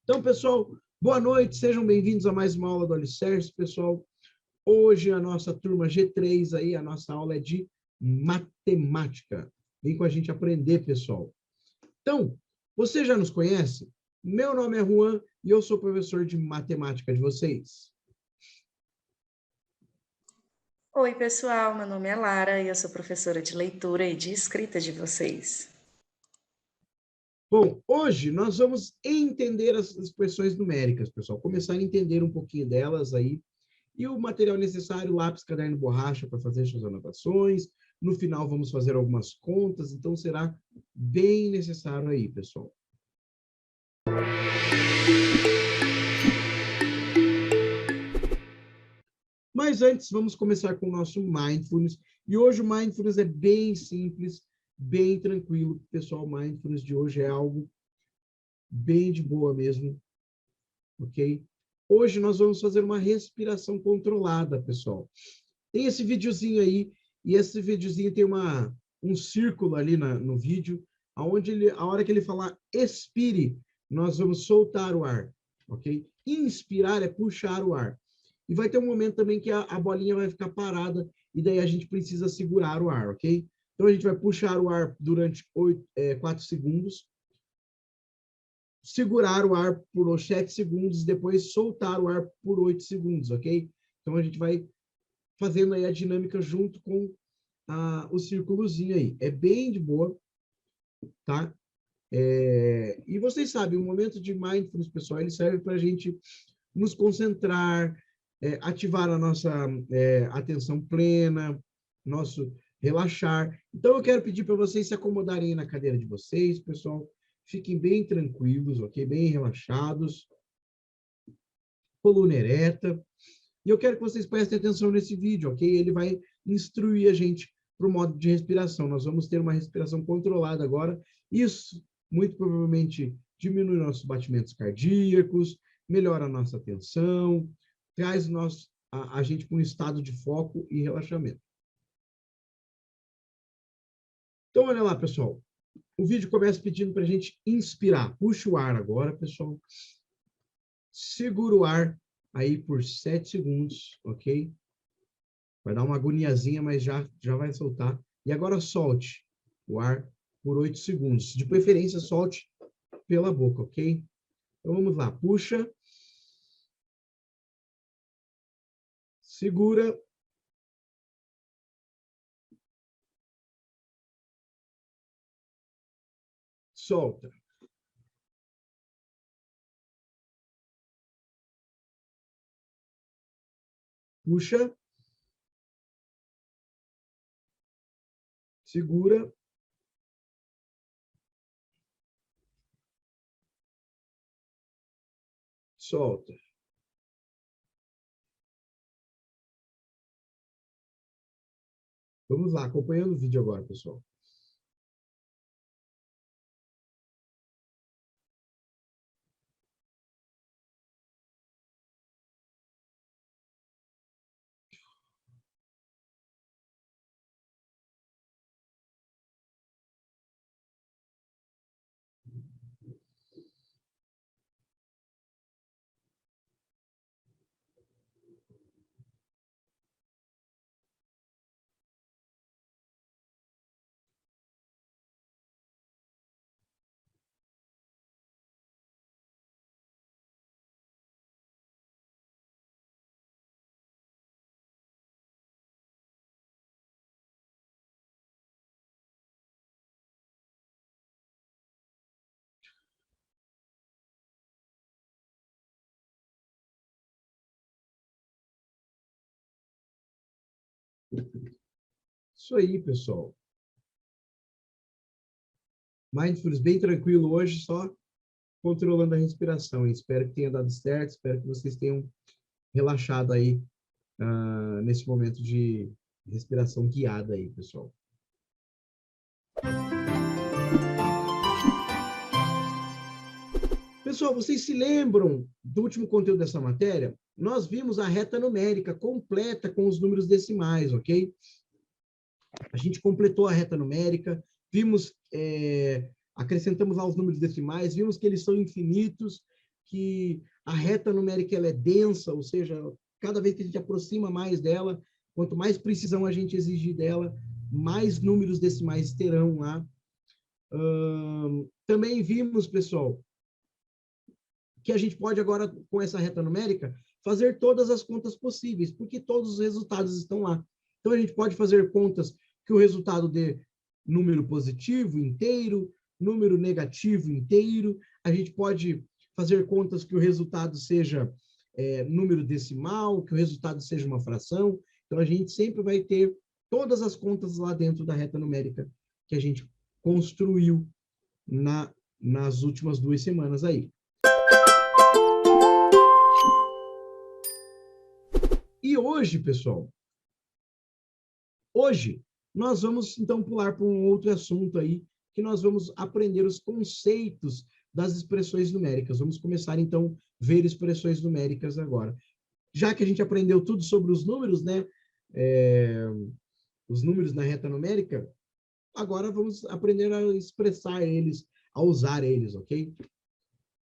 Então, pessoal, boa noite, sejam bem-vindos a mais uma aula do Alicerce, pessoal. Hoje a nossa turma G3 aí, a nossa aula é de matemática. Vem com a gente aprender, pessoal. Então, você já nos conhece? Meu nome é Juan e eu sou professor de matemática de vocês. Oi, pessoal, meu nome é Lara e eu sou professora de leitura e de escrita de vocês. Bom, hoje nós vamos entender as expressões numéricas, pessoal. Começar a entender um pouquinho delas aí. E o material necessário, lápis, caderno, borracha para fazer suas anotações. No final vamos fazer algumas contas, então será bem necessário aí, pessoal. Mas antes, vamos começar com o nosso Mindfulness. E hoje o Mindfulness é bem simples, bem tranquilo. Pessoal, o Mindfulness de hoje é algo bem de boa mesmo, ok? Hoje nós vamos fazer uma respiração controlada, pessoal. Tem esse videozinho aí, e esse videozinho tem um círculo ali no vídeo, onde a hora que ele falar expire, nós vamos soltar o ar, ok? Inspirar é puxar o ar. E vai ter um momento também que a bolinha vai ficar parada, e daí a gente precisa segurar o ar, ok? Então a gente vai puxar o ar durante 4 segundos, segurar o ar por 7 segundos, depois soltar o ar por 8 segundos, ok? Então a gente vai fazendo aí a dinâmica junto com o círculozinho aí. É bem de boa, tá? E vocês sabem, o momento de mindfulness, pessoal, ele serve para a gente nos concentrar, ativar a nossa atenção plena, nosso relaxar. Então, eu quero pedir para vocês se acomodarem aí na cadeira de vocês, pessoal. Fiquem bem tranquilos, ok? Bem relaxados. Coluna ereta. E eu quero que vocês prestem atenção nesse vídeo, ok? Ele vai instruir a gente para o modo de respiração. Nós vamos ter uma respiração controlada agora. Isso, muito provavelmente, diminui nossos batimentos cardíacos, melhora a nossa atenção, traz a gente para um estado de foco e relaxamento. Então, olha lá, pessoal. O vídeo começa pedindo para a gente inspirar. Puxa o ar agora, pessoal. Segura o ar aí por 7 segundos, ok? Vai dar uma agoniazinha, mas já vai soltar. E agora solte o ar por 8 segundos. De preferência, solte pela boca, ok? Então vamos lá. Puxa. Segura. Solta. Puxa. Segura. Solta. Vamos lá, acompanhando o vídeo agora, pessoal. Isso aí, pessoal. Mindfulness bem tranquilo hoje, só controlando a respiração. Espero que tenha dado certo, espero que vocês tenham relaxado aí nesse momento de respiração guiada aí, pessoal. Pessoal, vocês se lembram do último conteúdo dessa matéria? Nós vimos a reta numérica completa com os números decimais, ok? A gente completou a reta numérica, vimos, acrescentamos lá os números decimais, vimos que eles são infinitos, que a reta numérica ela é densa, ou seja, cada vez que a gente aproxima mais dela, quanto mais precisão a gente exigir dela, mais números decimais terão lá. Também vimos, pessoal, que a gente pode agora, com essa reta numérica, fazer todas as contas possíveis, porque todos os resultados estão lá. Então, a gente pode fazer contas que o resultado dê número positivo inteiro, número negativo inteiro, a gente pode fazer contas que o resultado seja número decimal, que o resultado seja uma fração. Então, a gente sempre vai ter todas as contas lá dentro da reta numérica que a gente construiu nas últimas 2 semanas aí. E hoje, pessoal, hoje nós vamos então pular para um outro assunto aí, que nós vamos aprender os conceitos das expressões numéricas. Vamos começar então a ver expressões numéricas agora. Já que a gente aprendeu tudo sobre os números, né? Os números na reta numérica, agora vamos aprender a expressar eles, a usar eles, ok?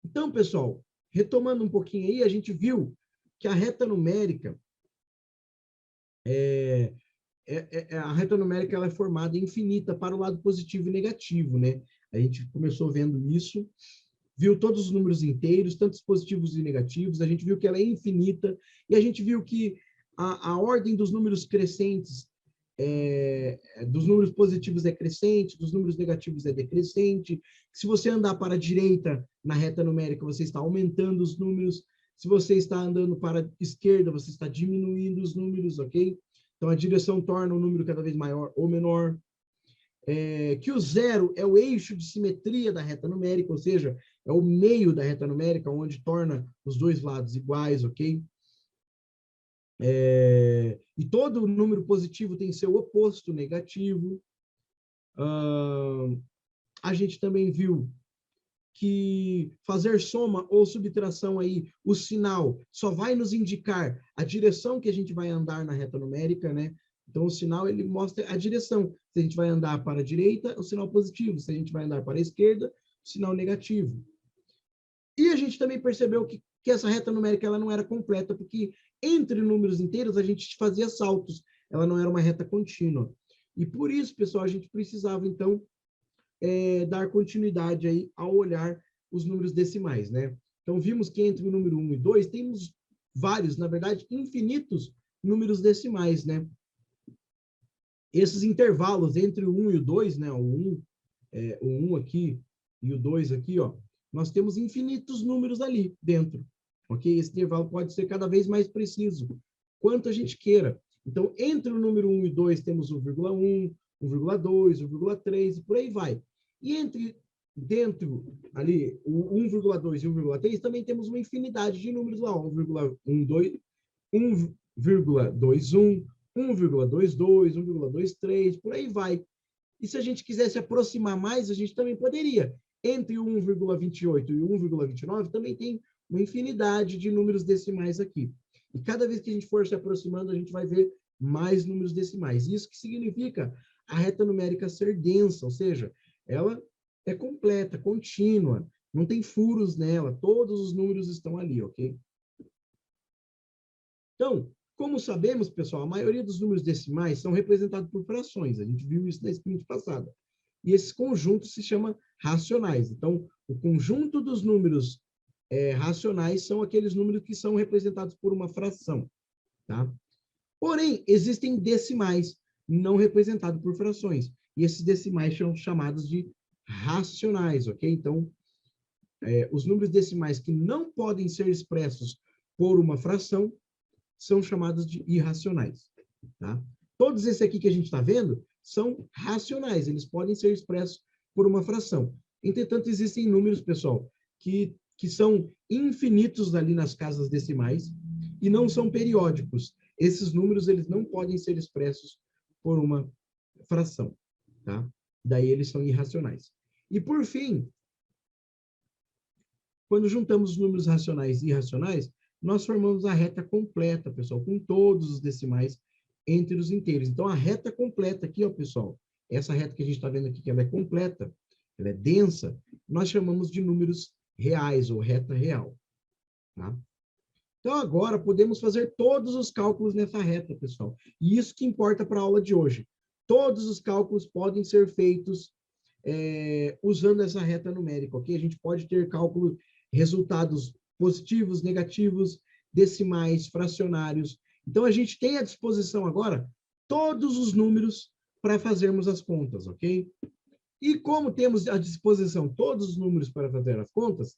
Então, pessoal, retomando um pouquinho aí, a gente viu que a reta numérica a reta numérica ela é formada infinita para o lado positivo e negativo, né? A gente começou vendo isso, viu todos os números inteiros, tanto os positivos e negativos, a gente viu que ela é infinita, e a gente viu que a ordem dos números crescentes, dos números positivos é crescente, dos números negativos é decrescente. Se você andar para a direita na reta numérica, você está aumentando os números. Se você está andando para a esquerda, você está diminuindo os números, ok? Então, a direção torna o número cada vez maior ou menor. Que o zero é o eixo de simetria da reta numérica, ou seja, é o meio da reta numérica, onde torna os dois lados iguais, ok? E todo número positivo tem seu oposto negativo. A gente também viu que fazer soma ou subtração aí, o sinal só vai nos indicar a direção que a gente vai andar na reta numérica, né? Então, o sinal, ele mostra a direção. Se a gente vai andar para a direita, o sinal positivo. Se a gente vai andar para a esquerda, o sinal negativo. E a gente também percebeu que essa reta numérica ela não era completa, porque entre números inteiros a gente fazia saltos. Ela não era uma reta contínua. E por isso, pessoal, a gente precisava, então, dar continuidade aí ao olhar os números decimais, né? Então, vimos que entre o número 1 e 2 temos vários, na verdade, infinitos números decimais, né? Esses intervalos entre o 1 e o 2, né? O 1 aqui e o 2 aqui, ó, nós temos infinitos números ali dentro, ok? Esse intervalo pode ser cada vez mais preciso, quanto a gente queira. Então, entre o número 1 e 2 temos 1,1, 1,2, 1,3 e por aí vai. E dentro ali, o 1,2 e 1,3, também temos uma infinidade de números lá, 1,12, 1,21, 1,22, 1,23, por aí vai. E se a gente quisesse aproximar mais, a gente também poderia. Entre o 1,28 e o 1,29 também tem uma infinidade de números decimais aqui. E cada vez que a gente for se aproximando, a gente vai ver mais números decimais. Isso que significa a reta numérica ser densa, ou seja, ela é completa, contínua, não tem furos nela, todos os números estão ali, ok? Então, como sabemos, pessoal, a maioria dos números decimais são representados por frações, a gente viu isso na sprint passada. E esse conjunto se chama racionais. Então, o conjunto dos números racionais são aqueles números que são representados por uma fração, tá? Porém, existem decimais não representados por frações. E esses decimais são chamados de racionais, ok? Então, os números decimais que não podem ser expressos por uma fração são chamados de irracionais, tá? Todos esses aqui que a gente está vendo são racionais, eles podem ser expressos por uma fração. Entretanto, existem números, pessoal, que são infinitos ali nas casas decimais e não são periódicos. Esses números, eles não podem ser expressos por uma fração, tá? Daí eles são irracionais. E, por fim, quando juntamos os números racionais e irracionais, nós formamos a reta completa, pessoal, com todos os decimais entre os inteiros. Então, a reta completa aqui, ó, pessoal, essa reta que a gente está vendo aqui, que ela é completa, ela é densa, nós chamamos de números reais, ou reta real. Tá? Então, agora, podemos fazer todos os cálculos nessa reta, pessoal. E isso que importa para a aula de hoje. Todos os cálculos podem ser feitos usando essa reta numérica, ok? A gente pode ter cálculo, resultados positivos, negativos, decimais, fracionários. Então, a gente tem à disposição agora todos os números para fazermos as contas, ok? E como temos à disposição todos os números para fazer as contas,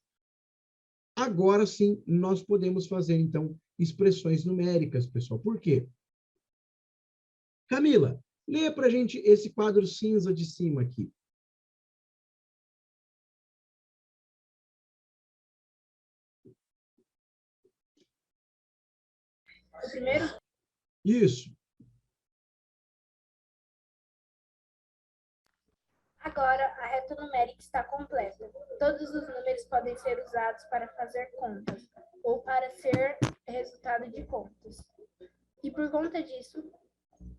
agora sim nós podemos fazer, então, expressões numéricas, pessoal. Por quê? Camila, leia para a gente esse quadro cinza de cima aqui. O primeiro? Isso. Agora, a reta numérica está completa. Todos os números podem ser usados para fazer contas ou para ser resultado de contas. E por conta disso,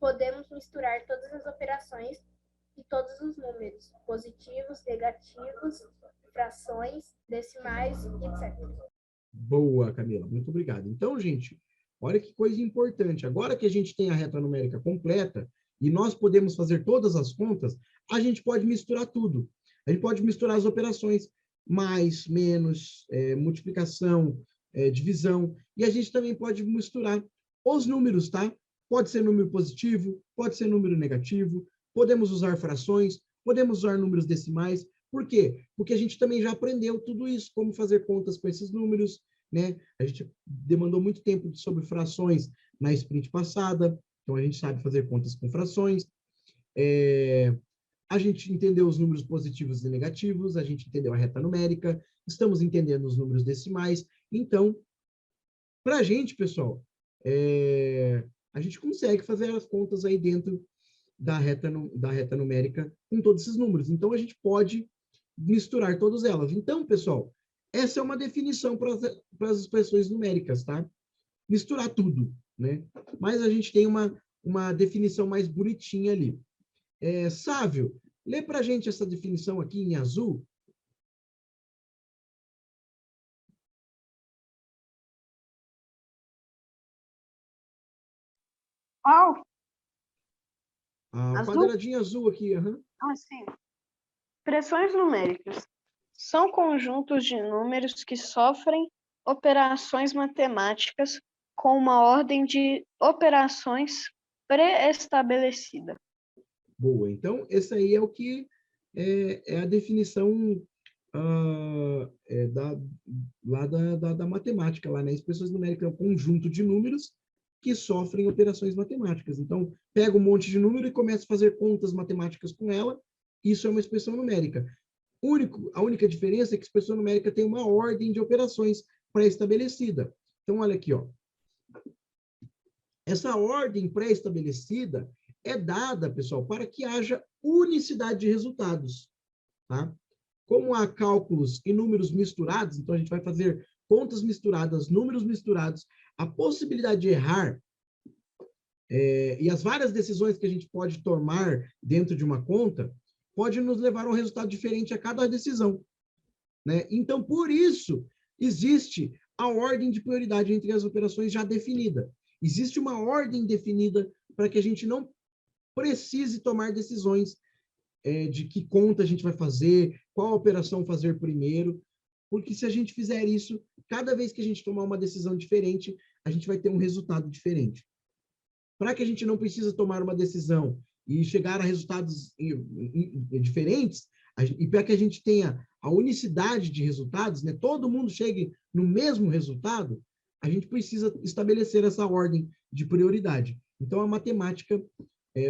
podemos misturar todas as operações e todos os números, positivos, negativos, frações, decimais, etc. Boa, Camila. Muito obrigado. Então, gente, olha que coisa importante. Agora que a gente tem a reta numérica completa e nós podemos fazer todas as contas, a gente pode misturar tudo. A gente pode misturar as operações, mais, menos, multiplicação, divisão, e a gente também pode misturar os números, tá? Pode ser número positivo, pode ser número negativo, podemos usar frações, podemos usar números decimais. Por quê? Porque a gente também já aprendeu tudo isso, como fazer contas com esses números, né? A gente demandou muito tempo sobre frações na sprint passada, então a gente sabe fazer contas com frações. A gente entendeu os números positivos e negativos, a gente entendeu a reta numérica, estamos entendendo os números decimais. Então, para a gente, pessoal, a gente consegue fazer as contas aí dentro da reta numérica com todos esses números. Então, a gente pode misturar todas elas. Então, pessoal, essa é uma definição para as expressões numéricas, tá? Misturar tudo, né? Mas a gente tem uma definição mais bonitinha ali. Sávio, lê para a gente essa definição aqui em azul. Qual? A Azul? quadradinha azul aqui. Uhum. Ah, sim. Expressões numéricas são conjuntos de números que sofrem operações matemáticas com uma ordem de operações pré-estabelecida. Boa. Então, esse aí é o que é a definição lá da matemática, lá, né? Expressões numéricas é um conjunto de números que sofrem operações matemáticas. Então, pega um monte de número e começa a fazer contas matemáticas com ela. Isso é uma expressão numérica. A única diferença é que a expressão numérica tem uma ordem de operações pré-estabelecida. Então, olha aqui, ó. Essa ordem pré-estabelecida é dada, pessoal, para que haja unicidade de resultados, tá? Como há cálculos e números misturados, então a gente vai fazer contas misturadas, números misturados, a possibilidade de errar e as várias decisões que a gente pode tomar dentro de uma conta pode nos levar a um resultado diferente a cada decisão, né? Então, por isso, existe a ordem de prioridade entre as operações já definida. Existe uma ordem definida para que a gente não precise tomar decisões de que conta a gente vai fazer, qual operação fazer primeiro, porque se a gente fizer isso, cada vez que a gente tomar uma decisão diferente, a gente vai ter um resultado diferente. Para que a gente não precise tomar uma decisão e chegar a resultados diferentes, e para que a gente tenha a unicidade de resultados, né, todo mundo chegue no mesmo resultado, a gente precisa estabelecer essa ordem de prioridade. Então, a matemática,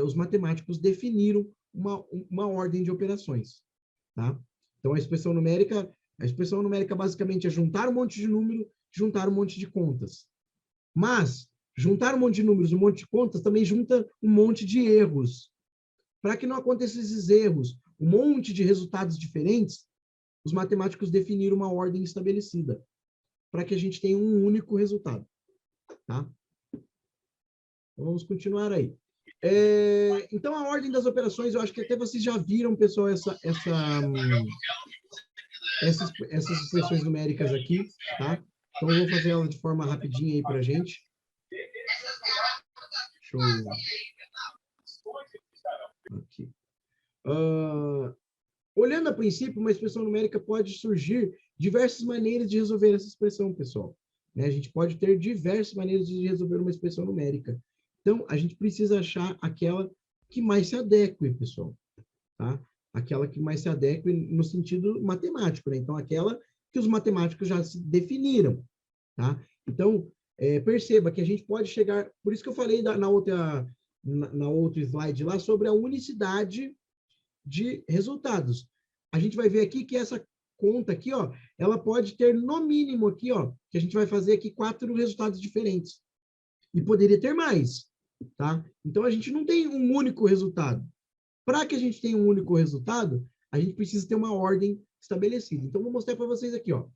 os matemáticos definiram uma ordem de operações, tá? Então, a expressão numérica basicamente é juntar um monte de número, juntar um monte de contas. Mas, juntar um monte de números, um monte de contas, também junta um monte de erros. Para que não aconteçam esses erros, um monte de resultados diferentes, os matemáticos definiram uma ordem estabelecida, para que a gente tenha um único resultado, tá? Então, vamos continuar aí. Então, a ordem das operações, eu acho que até vocês já viram, pessoal, essas expressões numéricas aqui, tá? Então, eu vou fazer ela de forma rapidinha aí para a gente. Deixa eu... Aqui. Olhando a princípio, uma expressão numérica pode surgir diversas maneiras de resolver essa expressão, pessoal. Né? A gente pode ter diversas maneiras de resolver uma expressão numérica. Então, a gente precisa achar aquela que mais se adeque, pessoal. Tá? Aquela que mais se adeque no sentido matemático, né? Então, aquela que os matemáticos já se definiram, tá? Então, perceba que a gente pode chegar... Por isso que eu falei na outra slide lá sobre a unicidade de resultados. A gente vai ver aqui que essa conta aqui, ó, ela pode ter no mínimo aqui, ó, que a gente vai fazer aqui 4 resultados diferentes. E poderia ter mais, tá? Então, a gente não tem um único resultado. Para que a gente tenha um único resultado, a gente precisa ter uma ordem estabelecida. Então, vou mostrar para vocês aqui, ó.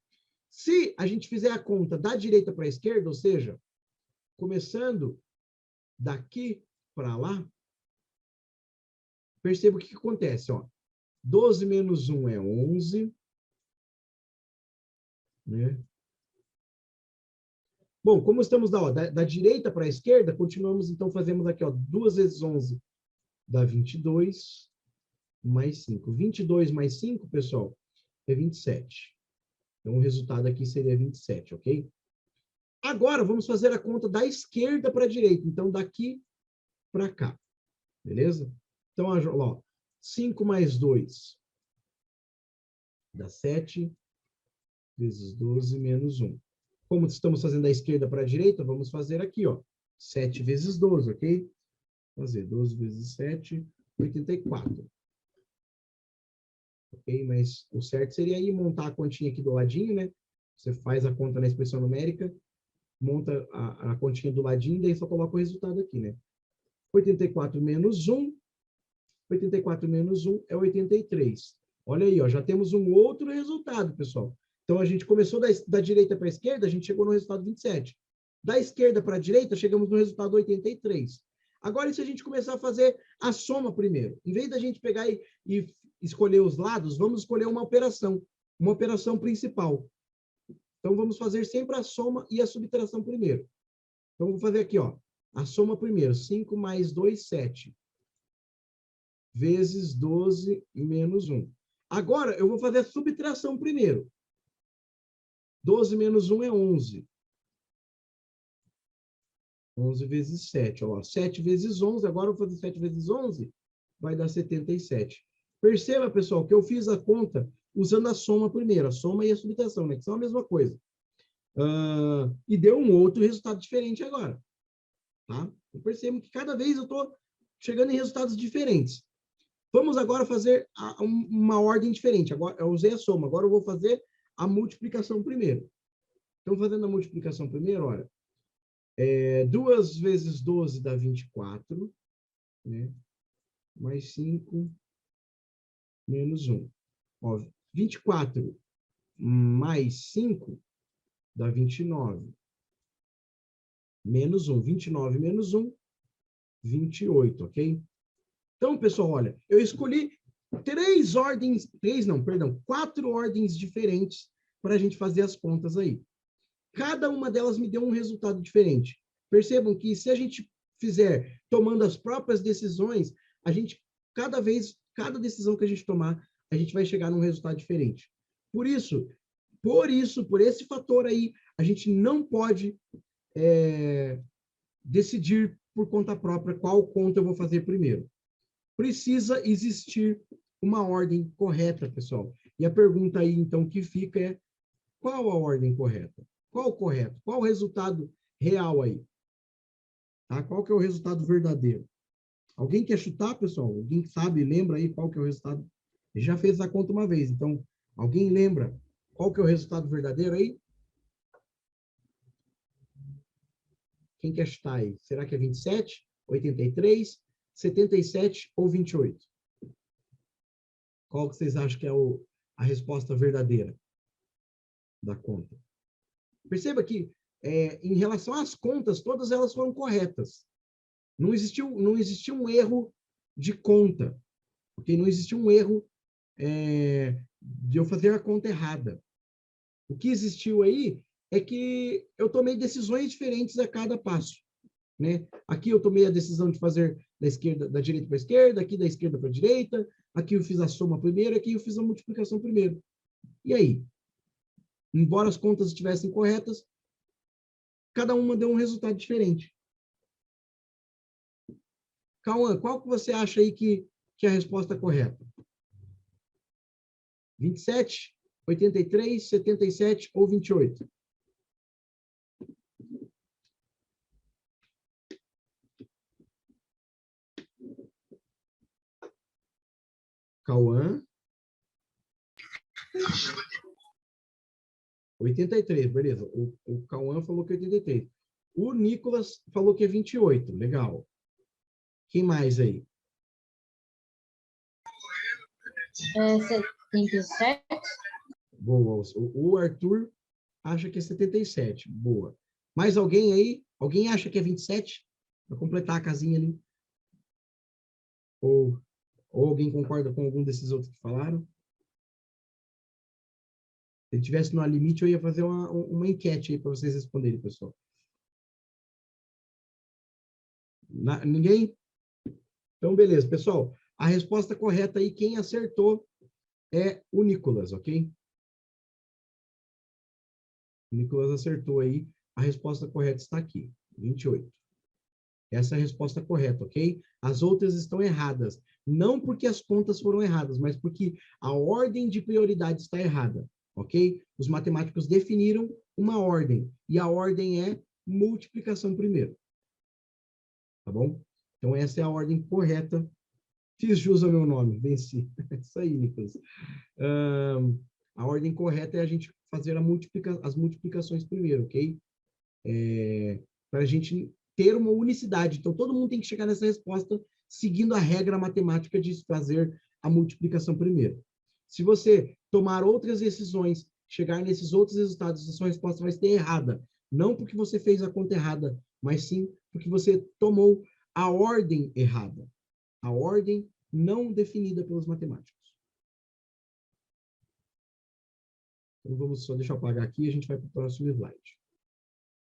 Se a gente fizer a conta da direita para a esquerda, ou seja, começando daqui para lá, perceba o que acontece, ó. 12 menos 1 é 11. Né? Bom, como estamos da direita para a esquerda, continuamos, então, fazemos aqui, ó, 2 vezes 11 dá 22, mais 5. 22 mais 5, pessoal, é 27. Então, o resultado aqui seria 27, ok? Agora, vamos fazer a conta da esquerda para a direita. Então, daqui para cá. Beleza? Então, ó, 5 mais 2 dá 7, vezes 12 menos 1. Como estamos fazendo da esquerda para a direita, vamos fazer aqui, ó. 7 vezes 12, ok? Fazer 12 vezes 7, 84. Ok? Mas o certo seria aí montar a continha aqui do ladinho, né? Você faz a conta na expressão numérica, monta a continha do ladinho, daí só coloca o resultado aqui, né? 84 menos 1. 84 menos 1 é 83. Olha aí, ó, já temos um outro resultado, pessoal. Então, a gente começou da direita para a esquerda, a gente chegou no resultado 27. Da esquerda para a direita, chegamos no resultado 83. Agora, e se a gente começar a fazer a soma primeiro? Em vez da gente pegar e escolher os lados, vamos escolher uma operação principal. Então, vamos fazer sempre a soma e a subtração primeiro. Então, vou fazer aqui, ó, a soma primeiro. 5 mais 2, 7. Vezes 12 menos 1. Agora, eu vou fazer a subtração primeiro. 12 menos 1 é 11. 11 vezes 7. Ó, 7 vezes 11. Agora eu vou fazer 7 vezes 11. Vai dar 77. Perceba, pessoal, que eu fiz a conta usando a soma primeiro. A soma e a subtração, né? Que são a mesma coisa. E deu um outro resultado diferente agora. Tá? Eu percebo que cada vez eu estou chegando em resultados diferentes. Vamos agora fazer uma ordem diferente. Agora, eu usei a soma. Agora eu vou fazer a multiplicação primeiro. Então, fazendo a multiplicação primeiro, olha. 2 vezes 12 dá 24. Né? Mais 5 menos 1. Ó, 24 mais 5 dá 29. Menos 1. 29 menos 1, 28, ok? Então, pessoal, olha, eu escolhi 4 ordens diferentes para a gente fazer as contas aí. Cada uma delas me deu um resultado diferente. Percebam que se a gente fizer tomando as próprias decisões, cada decisão que a gente tomar, a gente vai chegar num resultado diferente. Por esse fator aí, a gente não pode decidir por conta própria qual conta eu vou fazer primeiro. Precisa existir uma ordem correta, pessoal. E a pergunta aí, então, que fica é: qual a ordem correta? Qual o correto? Qual o resultado real aí? Tá? Qual que é o resultado verdadeiro? Alguém quer chutar, pessoal? Alguém sabe, lembra aí qual que é o resultado? Ele já fez a conta uma vez, então, alguém lembra qual que é o resultado verdadeiro aí? Quem quer chutar aí? Será que é 27, 83, 77 ou 28? Qual que vocês acham que é a resposta verdadeira da conta? Perceba que, em relação às contas, todas elas foram corretas. Não existiu um erro de conta, ok? Não existiu um erro de eu fazer a conta errada. O que existiu aí é que eu tomei decisões diferentes a cada passo, né? Aqui eu tomei a decisão de fazer da direita para a esquerda, aqui da esquerda para a direita, aqui eu fiz a soma primeiro, aqui eu fiz a multiplicação primeiro. E aí? Embora as contas estivessem corretas, cada uma deu um resultado diferente. Cauã, qual que você acha aí que é a resposta correta? 27, 83, 77 ou 28? Cauã? 83, beleza. O Cauã falou que é 83. O Nicolas falou que é 28, legal. Quem mais aí? 77. Boa. O Arthur acha que é 77. Boa. Mais alguém aí? Alguém acha que é 27? Para completar a casinha ali. Ou alguém concorda com algum desses outros que falaram? Se ele tivesse no limite, eu ia fazer uma enquete aí para vocês responderem, pessoal. Ninguém? Então, beleza. Pessoal, a resposta correta aí, quem acertou é o Nicolas, ok? O Nicolas acertou aí. A resposta correta está aqui, 28. Essa é a resposta correta, ok? As outras estão erradas. Não porque as contas foram erradas, mas porque a ordem de prioridade está errada, ok? Os matemáticos definiram uma ordem, e a ordem é multiplicação primeiro. Tá bom? Então, essa é a ordem correta. Fiz jus ao meu nome, venci. Isso aí, Nicolas. A ordem correta é a gente fazer as multiplicações primeiro, ok? Para a gente ter uma unicidade. Então, todo mundo tem que chegar nessa resposta seguindo a regra matemática de fazer a multiplicação primeiro. Se você tomar outras decisões, chegar nesses outros resultados, a sua resposta vai ser errada. Não porque você fez a conta errada, mas sim porque você tomou a ordem errada. A ordem não definida pelos matemáticos. Então, vamos só, deixa eu apagar aqui e a gente vai para o próximo slide.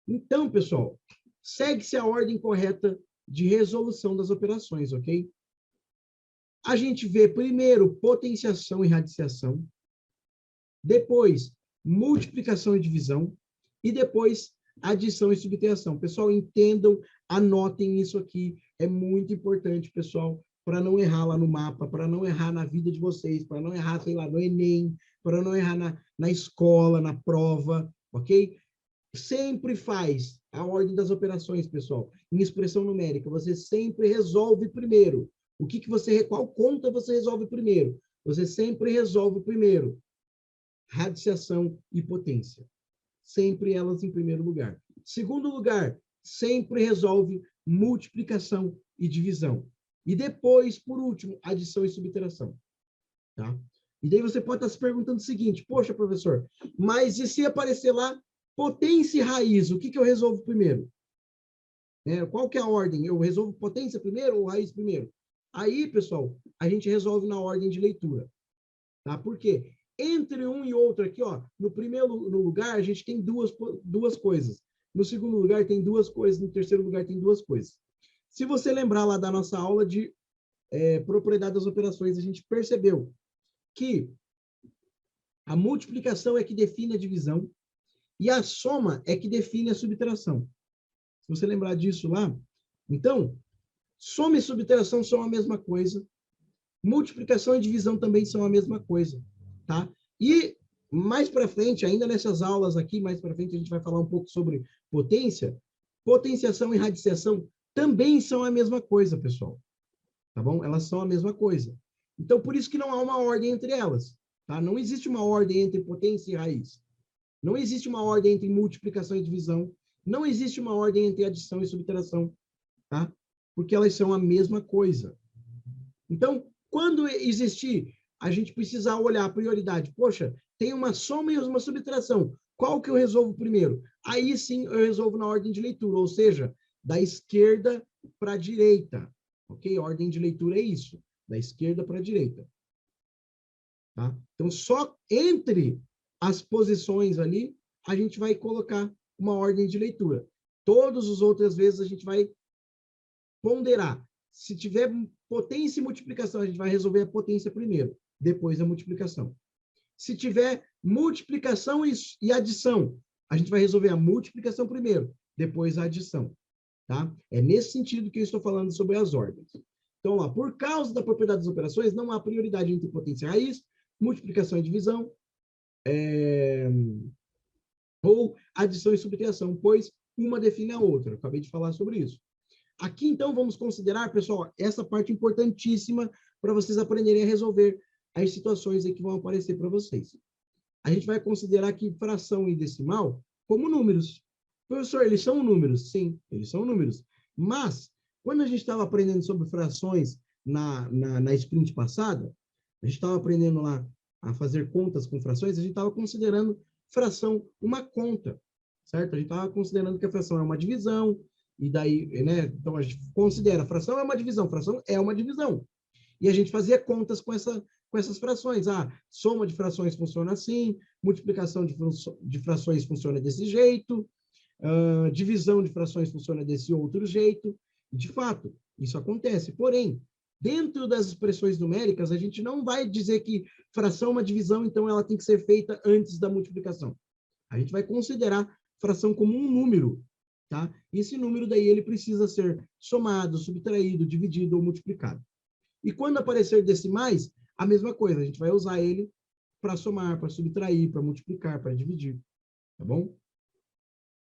Então, pessoal, segue-se a ordem correta de resolução das operações, ok? A gente vê primeiro potenciação e radiciação, depois multiplicação e divisão, e depois adição e subtração. Pessoal, entendam, anotem isso aqui, é muito importante, pessoal, para não errar lá no mapa, para não errar na vida de vocês, para não errar, sei lá, no Enem, para não errar na escola, na prova, ok? Sempre faz a ordem das operações, pessoal. Em expressão numérica, você sempre resolve primeiro. Qual conta você resolve primeiro? Você sempre resolve primeiro radiciação e potência. Sempre elas em primeiro lugar. Segundo lugar, sempre resolve multiplicação e divisão. E depois, por último, adição e subtração. Tá? E daí você pode estar se perguntando o seguinte, poxa, professor, mas e se aparecer lá potência e raiz, o que eu resolvo primeiro? Qual que é a ordem? Eu resolvo potência primeiro ou raiz primeiro? Aí, pessoal, a gente resolve na ordem de leitura. Tá? Por quê? Entre um e outro aqui, ó, no primeiro lugar, a gente tem duas coisas. No segundo lugar, tem duas coisas. No terceiro lugar, tem duas coisas. Se você lembrar lá da nossa aula de propriedade das operações, a gente percebeu que a multiplicação é que define a divisão e a soma é que define a subtração. Se você lembrar disso lá, então, soma e subtração são a mesma coisa, multiplicação e divisão também são a mesma coisa, tá? E mais para frente, ainda nessas aulas aqui, mais para frente a gente vai falar um pouco sobre potência, potenciação e radiciação também são a mesma coisa, pessoal. Tá bom? Elas são a mesma coisa. Então, por isso que não há uma ordem entre elas, tá? Não existe uma ordem entre potência e raiz. Não existe uma ordem entre multiplicação e divisão. Não existe uma ordem entre adição e subtração, tá? Porque elas são a mesma coisa. Então, quando existir, a gente precisa olhar a prioridade. Poxa, tem uma soma e uma subtração. Qual que eu resolvo primeiro? Aí sim eu resolvo na ordem de leitura, ou seja, da esquerda para a direita, ok? Ordem de leitura é isso, da esquerda para a direita. Tá? Então, só entre as posições ali, a gente vai colocar uma ordem de leitura. Todas as outras vezes, a gente vai ponderar. Se tiver potência e multiplicação, a gente vai resolver a potência primeiro, depois a multiplicação. Se tiver multiplicação e adição, a gente vai resolver a multiplicação primeiro, depois a adição. Tá? É nesse sentido que eu estou falando sobre as ordens. Então, lá, por causa da propriedade das operações, não há prioridade entre potência e raiz, multiplicação e divisão, ou adição e subtração, pois uma define a outra. Eu acabei de falar sobre isso. Aqui, então, vamos considerar, pessoal, essa parte importantíssima para vocês aprenderem a resolver as situações aí que vão aparecer para vocês. A gente vai considerar aqui fração e decimal como números. Professor, eles são números? Sim, eles são números. Mas, quando a gente estava aprendendo sobre frações na sprint passada, a gente estava aprendendo lá a fazer contas com frações, a gente estava considerando fração uma conta, certo? A gente estava considerando que a fração é uma divisão, e daí, né? Então, a gente considera fração é uma divisão, fração é uma divisão. E a gente fazia contas com essas frações. Ah, soma de frações funciona assim, multiplicação de frações funciona desse jeito, divisão de frações funciona desse outro jeito. De fato, isso acontece. Porém, dentro das expressões numéricas, a gente não vai dizer que fração é uma divisão, então ela tem que ser feita antes da multiplicação. A gente vai considerar fração como um número, tá? E esse número daí ele precisa ser somado, subtraído, dividido ou multiplicado. E quando aparecer decimais, a mesma coisa, a gente vai usar ele para somar, para subtrair, para multiplicar, para dividir, tá bom?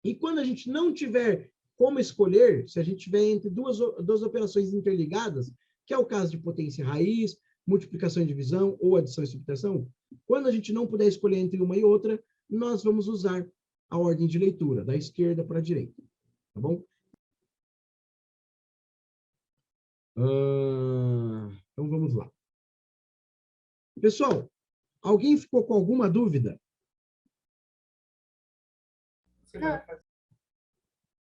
E quando a gente não tiver como escolher, se a gente tiver entre duas operações interligadas, que é o caso de potência e raiz, multiplicação e divisão, ou adição e subtração, quando a gente não puder escolher entre uma e outra, nós vamos usar a ordem de leitura, da esquerda para a direita, tá bom? Então, vamos lá. Pessoal, alguém ficou com alguma dúvida? Não.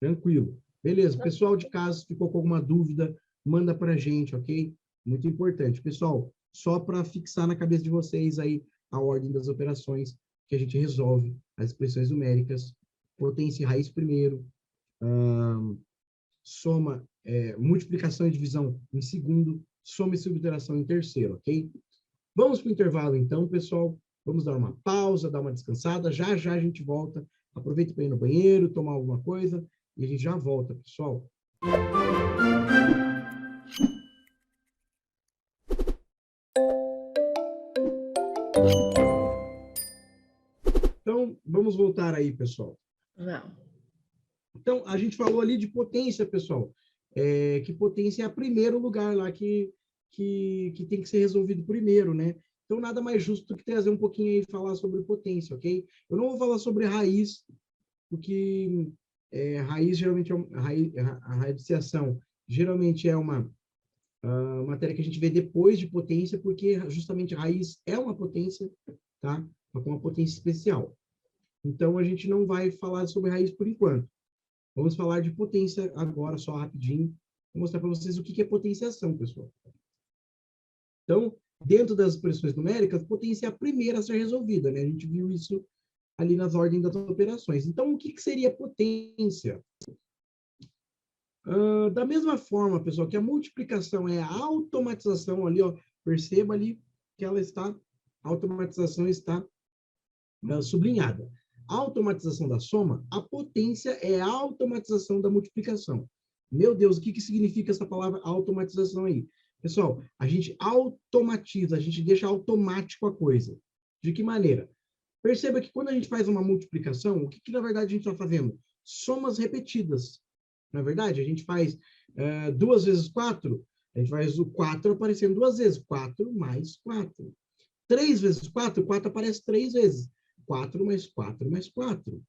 Tranquilo. Beleza. Pessoal de casa, ficou com alguma dúvida, manda para a gente, ok? Muito importante. Pessoal, só para fixar na cabeça de vocês aí a ordem das operações que a gente resolve, as expressões numéricas, potência e raiz primeiro, soma, multiplicação e divisão em segundo, soma e subtração em terceiro, ok? Vamos para o intervalo, então, pessoal. Vamos dar uma pausa, dar uma descansada. Já, já a gente volta. Aproveita para ir no banheiro, tomar alguma coisa e a gente já volta, pessoal. Então, vamos voltar aí, pessoal. Não. Então, a gente falou ali de potência, pessoal. Que potência é o primeiro lugar lá que tem que ser resolvido primeiro, né? Então, nada mais justo do que trazer um pouquinho aí e falar sobre potência, ok? Eu não vou falar sobre raiz, porque raiz geralmente a radiciação geralmente é uma matéria que a gente vê depois de potência, porque justamente a raiz é uma potência, tá? Com uma potência especial. Então, a gente não vai falar sobre raiz por enquanto. Vamos falar de potência agora, só rapidinho. Vou mostrar para vocês o que é potenciação, pessoal. Então, dentro das expressões numéricas, potência é a primeira a ser resolvida, né? A gente viu isso ali nas ordens das operações. Então, o que seria potência? Da mesma forma, pessoal, que a multiplicação é a automatização ali, ó, perceba ali que ela está, a automatização está sublinhada. A automatização da soma, a potência é a automatização da multiplicação. Meu Deus, o que significa essa palavra automatização aí? Pessoal, a gente automatiza, a gente deixa automático a coisa. De que maneira? Perceba que quando a gente faz uma multiplicação, o que na verdade a gente está fazendo? Somas repetidas. Na verdade, a gente faz 2 vezes 4, a gente faz o 4 aparecendo 2 vezes. 4 mais 4. 3 vezes 4, 4 aparece 3 vezes. 4 mais 4 mais 4.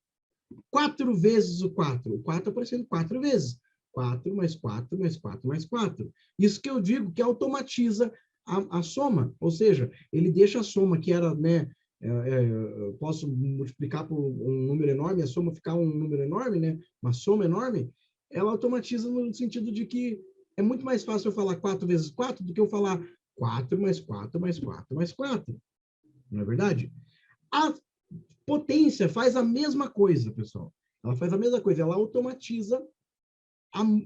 4 vezes o 4, o 4 aparecendo 4 vezes. 4 mais 4 mais 4 mais 4. Isso que eu digo que automatiza a soma, ou seja, ele deixa a soma que era, né, eu posso multiplicar por um número enorme, a soma ficar um número enorme, né, uma soma enorme, ela automatiza no sentido de que é muito mais fácil eu falar 4 vezes 4 do que eu falar 4 mais 4 mais 4 mais 4. Não é verdade? A potência faz a mesma coisa, pessoal. Ela faz a mesma coisa, ela automatiza,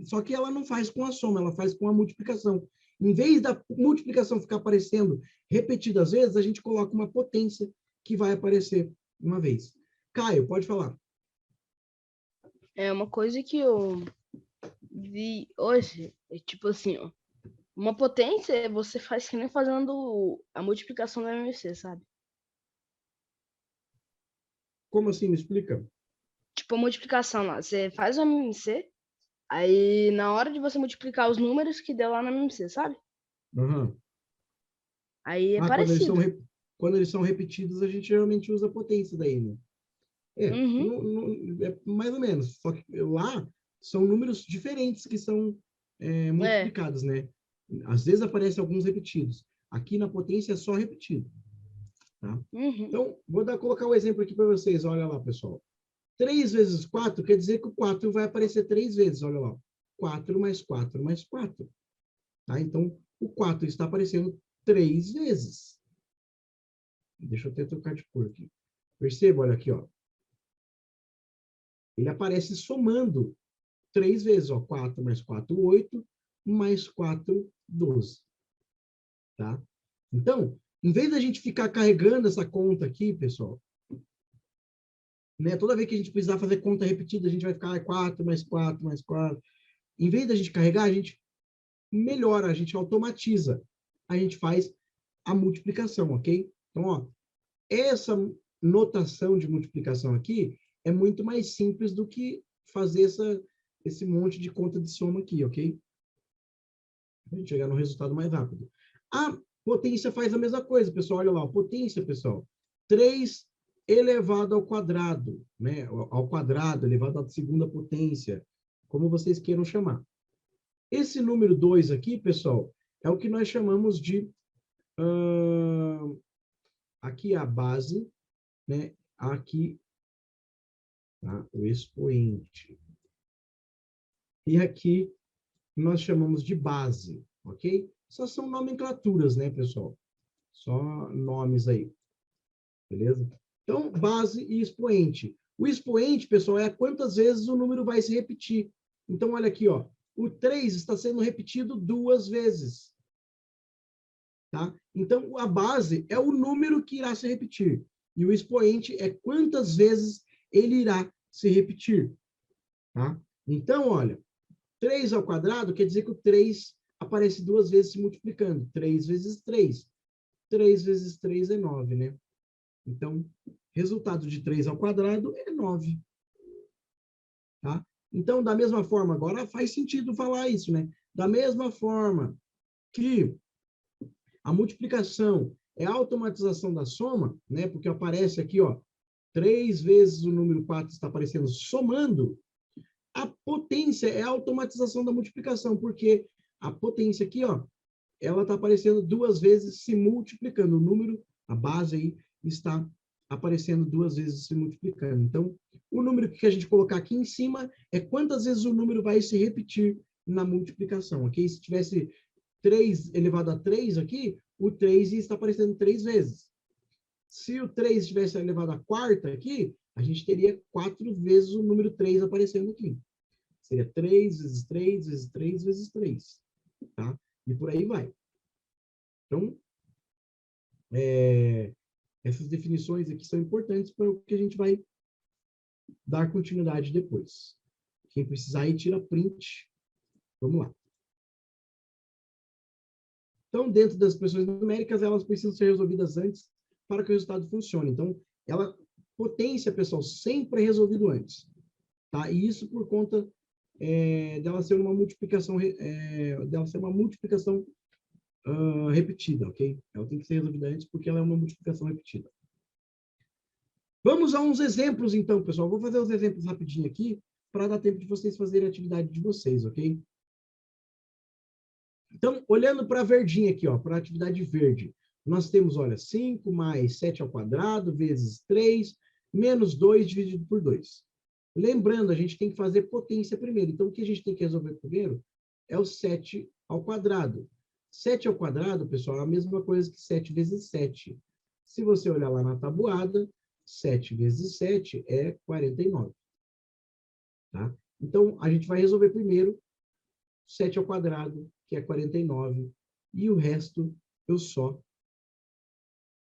só que ela não faz com a soma, ela faz com a multiplicação. Em vez da multiplicação ficar aparecendo repetidas vezes, a gente coloca uma potência que vai aparecer uma vez. Caio, pode falar. É uma coisa que eu vi hoje, é tipo assim, ó. Uma potência você faz que nem fazendo a multiplicação da MMC, sabe? Como assim? Me explica. Tipo, a multiplicação lá. Você faz o MMC, aí na hora de você multiplicar os números que deu lá no MMC, sabe? Uhum. Aí é Quando parecido. quando eles são repetidos, a gente geralmente usa potência daí, né? Uhum. É mais ou menos. Só que lá são números diferentes que são multiplicados, né? Às vezes aparecem alguns repetidos. Aqui na potência é só repetido. Tá? Uhum. Então, colocar um exemplo aqui para vocês. Olha lá, pessoal. 3 vezes 4 quer dizer que o 4 vai aparecer 3 vezes. Olha lá. 4 mais 4 mais 4. Tá? Então, o 4 está aparecendo 3 vezes. Deixa eu até trocar de cor aqui. Perceba, olha aqui, ó. Ele aparece somando 3 vezes, ó. 4 mais 4, 8, mais 4, 12. Tá? Então, em vez da gente ficar carregando essa conta aqui, pessoal, né, toda vez que a gente precisar fazer conta repetida, a gente vai ficar 4 mais 4 mais 4. Em vez da gente carregar, a gente melhora, a gente automatiza. A gente faz a multiplicação, ok? Então, ó, essa notação de multiplicação aqui é muito mais simples do que fazer esse monte de conta de soma aqui, ok? Para a gente chegar no resultado mais rápido. A potência faz a mesma coisa, pessoal. Olha lá, a potência, pessoal. 3 elevado ao quadrado, né? Ao quadrado, elevado à segunda potência, como vocês queiram chamar. Esse número 2 aqui, pessoal, é o que nós chamamos de... aqui a base, né? Aqui, tá? O expoente. E aqui nós chamamos de base, ok? Só são nomenclaturas, né, pessoal? Só nomes aí, beleza? Então, base e expoente. O expoente, pessoal, é quantas vezes o número vai se repetir. Então, olha aqui, ó. O 3 está sendo repetido 2 vezes. Tá? Então, a base é o número que irá se repetir. E o expoente é quantas vezes ele irá se repetir. Tá? Então, olha, 3 ao quadrado quer dizer que o 3 aparece 2 vezes se multiplicando. 3 vezes 3. 3 vezes 3 é 9, né? Então, resultado de 3 ao quadrado é 9. Tá? Então, da mesma forma, agora faz sentido falar isso, né? Da mesma forma que a multiplicação é a automatização da soma, né? Porque aparece aqui, ó, 3 vezes o número 4 está aparecendo somando. A potência é a automatização da multiplicação, porque a potência aqui, ó, ela está aparecendo 2 vezes se multiplicando. O número, a base aí, está aparecendo 2 vezes se multiplicando. Então, o número que a gente colocar aqui em cima é quantas vezes o número vai se repetir na multiplicação, ok? Se tivesse 3 elevado a 3 aqui, o 3 está aparecendo 3 vezes. Se o 3 tivesse elevado a quarta aqui, a gente teria 4 vezes o número 3 aparecendo aqui. Seria 3 vezes 3 vezes 3 vezes 3. Tá? E por aí vai. Então, essas definições aqui são importantes para o que a gente vai dar continuidade depois. Quem precisar aí, tira print. Vamos lá. Então, dentro das expressões numéricas, elas precisam ser resolvidas antes para que o resultado funcione. Então, potência, pessoal, sempre é resolvido antes. Tá? E isso por conta dela ser uma multiplicação, repetida, ok? Ela tem que ser resolvida antes porque ela é uma multiplicação repetida. Vamos a uns exemplos, então, pessoal. Vou fazer os exemplos rapidinho aqui para dar tempo de vocês fazerem a atividade de vocês, ok? Então, olhando para a verdinha aqui, ó, para a atividade verde, nós temos, olha, 5 mais 7 ao quadrado vezes 3 menos 2 dividido por 2. Lembrando, a gente tem que fazer potência primeiro. Então, o que a gente tem que resolver primeiro é o 7 ao quadrado. 7 ao quadrado, pessoal, é a mesma coisa que 7 vezes 7. Se você olhar lá na tabuada, 7 vezes 7 é 49. Tá? Então, a gente vai resolver primeiro 7 ao quadrado, que é 49, e o resto eu só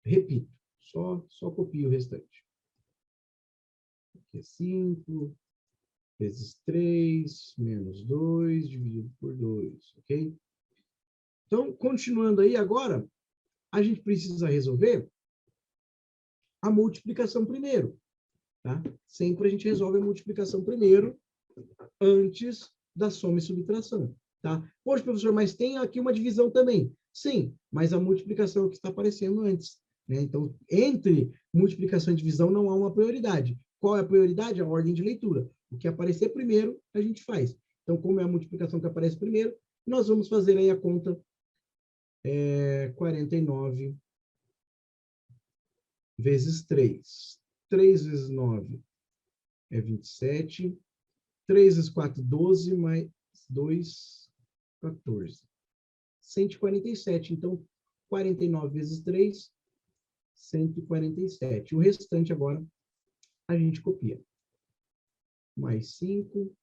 repito, só copio o restante. Aqui é 5 vezes 3, menos 2, dividido por 2, ok? Então, continuando aí agora, a gente precisa resolver a multiplicação primeiro, tá? Sempre a gente resolve a multiplicação primeiro, antes da soma e subtração, tá? Poxa, professor, mas tem aqui uma divisão também. Sim, mas a multiplicação é o que está aparecendo antes, né? Então, entre multiplicação e divisão não há uma prioridade. Qual é a prioridade? A ordem de leitura. O que aparecer primeiro, a gente faz. Então, como é a multiplicação que aparece primeiro, nós vamos fazer aí a conta 49 vezes 3. 3 vezes 9 é 27. 3 vezes 4, 12, mais 2, 14. 147. Então, 49 vezes 3, 147. O restante agora a gente copia. Mais 5,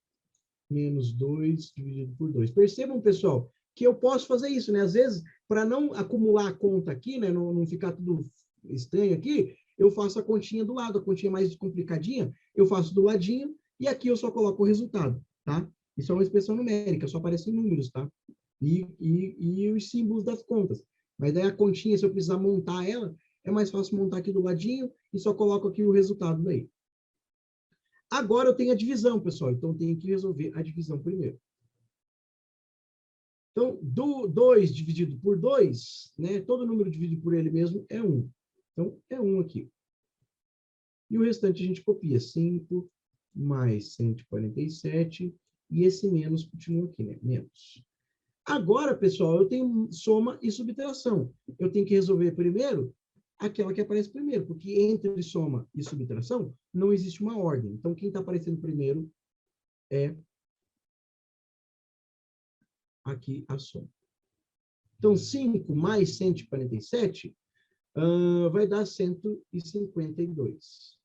menos 2, dividido por 2. Percebam, pessoal, que eu posso fazer isso, né? Às vezes, para não acumular a conta aqui, né? Não ficar tudo estranho aqui, eu faço a continha do lado, a continha mais complicadinha, eu faço do ladinho, e aqui eu só coloco o resultado, tá? Isso é uma expressão numérica, só aparecem números, tá? E os símbolos das contas. Mas daí a continha, se eu precisar montar ela, é mais fácil montar aqui do ladinho e só coloco aqui o resultado daí. Agora eu tenho a divisão, pessoal. Então, eu tenho que resolver a divisão primeiro. Então, 2 dividido por 2, né? Todo número dividido por ele mesmo é 1. Então, é 1 aqui. E o restante a gente copia. 5 mais 147. E esse menos continua aqui, né? Menos. Agora, pessoal, eu tenho soma e subtração. Eu tenho que resolver primeiro aquela que aparece primeiro, porque entre soma e subtração não existe uma ordem. Então, quem está aparecendo primeiro é aqui a soma. Então, 5 mais 147 vai dar 152.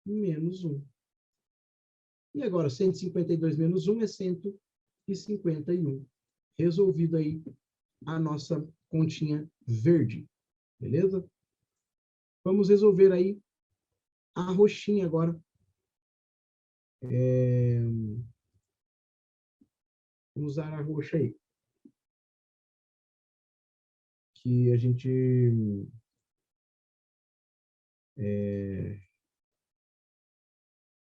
Menos 1. E agora, 152 menos 1 é 151. Resolvido aí a nossa continha verde. Beleza? Vamos resolver aí a roxinha agora. Vamos usar a roxa aí. Que a gente...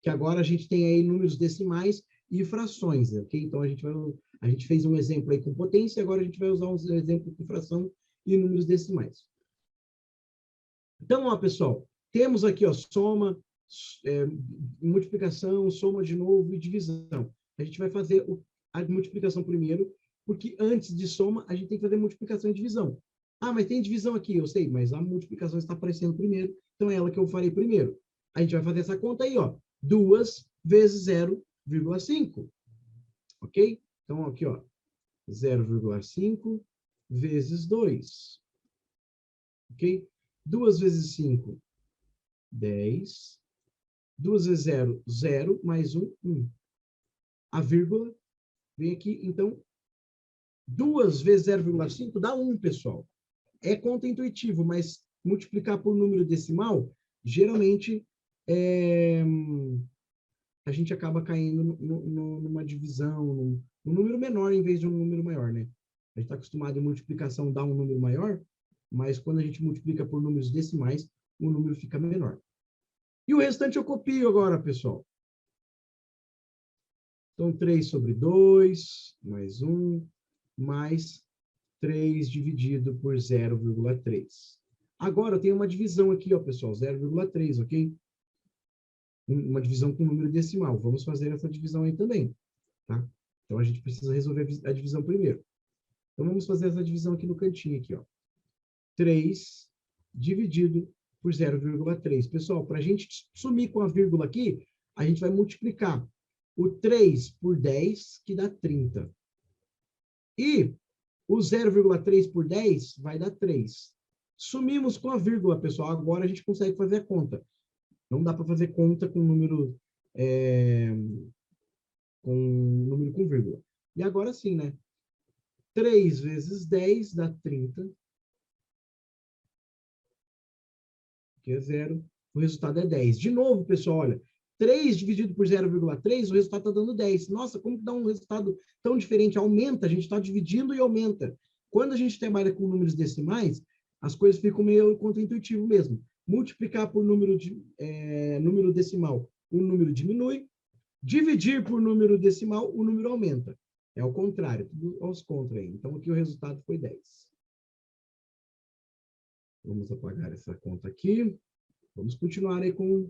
que agora a gente tem aí números decimais e frações, ok? Então, a gente fez um exemplo aí com potência, agora a gente vai usar um exemplo com fração e números decimais. Então, ó, pessoal, temos aqui, ó, soma, multiplicação, soma de novo e divisão. A gente vai fazer a multiplicação primeiro, porque antes de soma, a gente tem que fazer multiplicação e divisão. Ah, mas tem divisão aqui, eu sei, mas a multiplicação está aparecendo primeiro, então é ela que eu farei primeiro. A gente vai fazer essa conta aí, ó, 2 vezes 0,5, ok? Então, aqui, ó, 0,5 vezes 2, ok? 2 vezes 5, 10. 2 vezes 0, 0, mais 1, 1. A vírgula vem aqui, então, 2 vezes 0,5 dá 1, pessoal. É conta intuitivo, mas multiplicar por número decimal, geralmente, a gente acaba caindo numa divisão, num número menor em vez de um número maior, né? A gente está acostumado em multiplicação dar um número maior, mas quando a gente multiplica por números decimais, o número fica menor. E o restante eu copio agora, pessoal. Então, 3 sobre 2, mais 1, mais 3 dividido por 0,3. Agora, eu tenho uma divisão aqui, ó, pessoal, 0,3, ok? Uma divisão com número decimal. Vamos fazer essa divisão aí também, tá? Então, a gente precisa resolver a divisão primeiro. Então, vamos fazer essa divisão aqui no cantinho, aqui, ó. 3 dividido por 0,3. Pessoal, para a gente sumir com a vírgula aqui, a gente vai multiplicar o 3 por 10, que dá 30. E o 0,3 por 10 vai dar 3. Sumimos com a vírgula, pessoal. Agora a gente consegue fazer a conta. Não dá para fazer conta com número com vírgula. E agora sim, né? 3 vezes 10 dá 30. Que é 0. O resultado é 10. De novo, pessoal, olha. 3 dividido por 0,3, o resultado está dando 10. Nossa, como que dá um resultado tão diferente? Aumenta, a gente está dividindo e aumenta. Quando a gente trabalha com números decimais, as coisas ficam meio contraintuitivo mesmo. Multiplicar por número decimal, o número diminui. Dividir por número decimal, o número aumenta. É o contrário, tudo aos contra aí. Então, aqui o resultado foi 10. Vamos apagar essa conta aqui. Vamos continuar aí com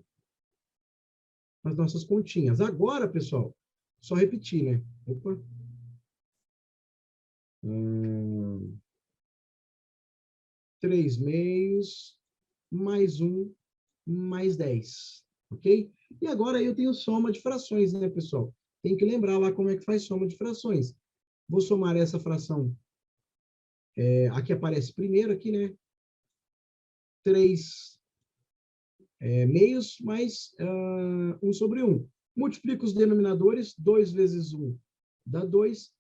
as nossas continhas. Agora, pessoal, só repetir, né? Opa. 3 meios, mais 1, mais 10. Ok? E agora eu tenho soma de frações, né, pessoal? Tem que lembrar lá como é que faz soma de frações. Vou somar essa fração. Aqui aparece primeiro, aqui, né? 3 meios mais 1 sobre 1. Multiplico os denominadores, 2 vezes 1 dá 2.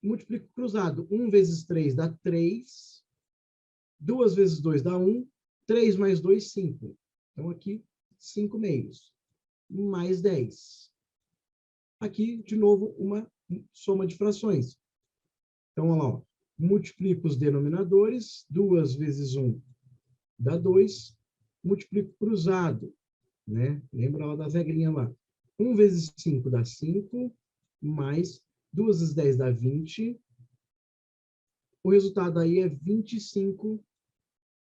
Multiplico cruzado, 1 vezes 3 dá 3. 2 vezes 2 dá 1. 3 mais 2, 5. Então, aqui, 5 meios. Mais 10. Aqui, de novo, uma soma de frações. Então, olha lá, ó. Multiplico os denominadores, 2 vezes 1 dá 2. Multiplico cruzado, né? Lembra lá das regrinhas lá. 1 vezes 5 dá 5, mais 2 vezes 10 dá 20. O resultado aí é 25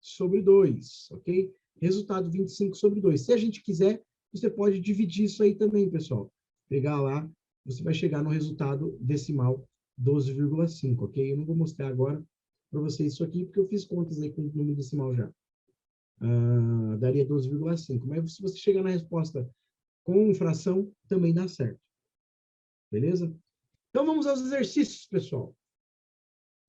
sobre 2, ok? Resultado 25 sobre 2. Se a gente quiser, você pode dividir isso aí também, pessoal. Pegar lá, você vai chegar no resultado decimal 12,5, ok? Eu não vou mostrar agora para vocês isso aqui, porque eu fiz contas aí com o número decimal já. Daria 12,5. Mas se você chegar na resposta com fração, também dá certo. Beleza? Então, vamos aos exercícios, pessoal.